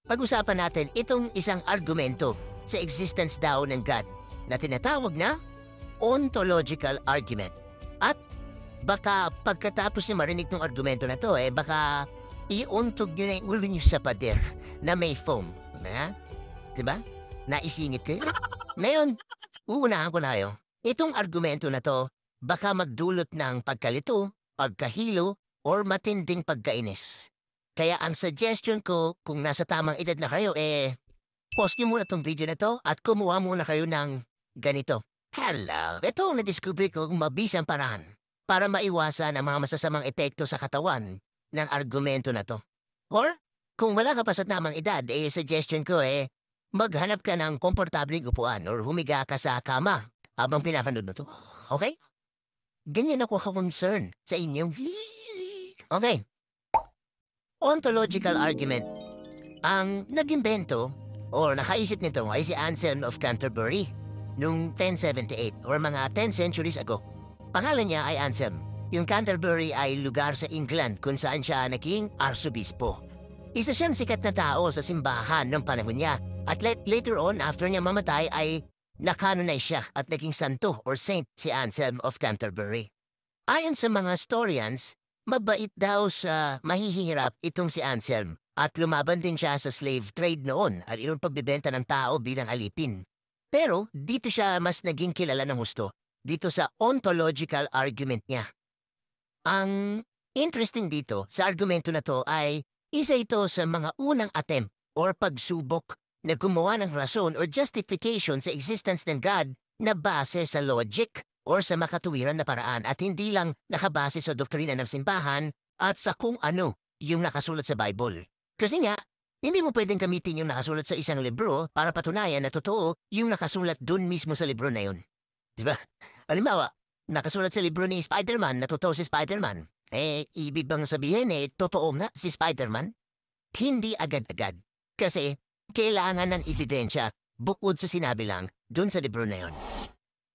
Pag-usapan natin itong isang argumento sa existence daw ng God na tinatawag na ontological argument. At baka pagkatapos niyo marinig ng argumento na to, baka iuntog niyo na yung ulo niyo sa pader na may foam. Na? Diba? Naisingit kayo? Ngayon, uunahan ko na kayo. Itong argumento na to, baka magdulot ng pagkalito, pagkahilo, or matinding pagkainis. Kaya ang suggestion ko, kung nasa tamang edad na kayo, pause niyo muna tong video na to at kumuha muna kayo ng ganito. Hello, ito ang nadiscover kong mabisang paraan para maiwasan ang mga masasamang epekto sa katawan ng argumento na to. Or, kung wala ka pa sa tamang edad, suggestion ko maghanap ka ng komportableng upuan or humiga ka sa kama habang pinapanood mo to. Okay? Ganyan ako ka-concern sa inyong Okay. Ontological argument. Ang nag-imbento o nakaisip nito ay si Anselm of Canterbury noong 1078 or mga 10 centuries ago. Pangalan niya ay Anselm. Yung Canterbury ay lugar sa England kung saan siya naging arsobispo. Isa siyang sikat na tao sa simbahan ng panahon niya at later on after niya mamatay ay nakanonize siya at naging santo or saint si Anselm of Canterbury. Ayon sa mga historians, mabait daw sa mahihirap itong si Anselm at lumaban din siya sa slave trade noon at yung pagbebenta ng tao bilang alipin. Pero dito siya mas naging kilala ng husto, dito sa ontological argument niya. Ang interesting dito sa argumento na to ay isa ito sa mga unang attempt or pagsubok na gumawa ng rason or justification sa existence ng God na base sa logic or sa makatuwiran na paraan at hindi lang nakabase sa doktrina ng simbahan at sa kung ano yung nakasulat sa Bible. Kasi nga, hindi mo pwedeng gamitin yung nakasulat sa isang libro para patunayan na totoo yung nakasulat dun mismo sa libro na yun. Diba? Halimbawa, nakasulat sa libro ni Spider-Man na totoo si Spider-Man. Ibig bang sabihin totoo nga si Spider-Man? Hindi agad-agad. Kasi kailangan ng ebidensya bukod sa sinabi lang dun sa libro na yun.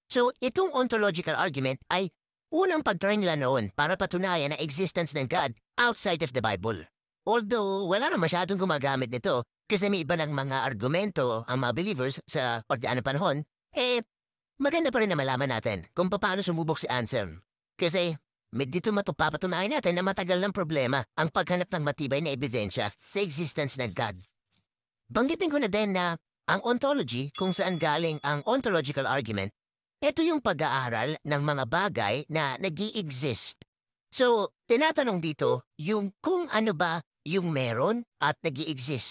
So, itong ontological argument ay unang pag-try nila noon para patunayan na existence ng God outside of the Bible. Although, wala na masyadong gumagamit nito kasi may iba ng mga argumento ang mga believers sa pagdaan ng panahon, maganda pa rin na malaman natin kung paano sumubok si Anselm. Kasi, dito papatunayan natin na matagal ng problema ang paghanap ng matibay na ebidensya sa existence ng God. Banggitin ko na din na ang ontology kung saan galing ang ontological argument, ito yung pag-aaral ng mga bagay na nag-i-exist. So, tinatanong dito yung kung ano ba yung meron at nag-i-exist.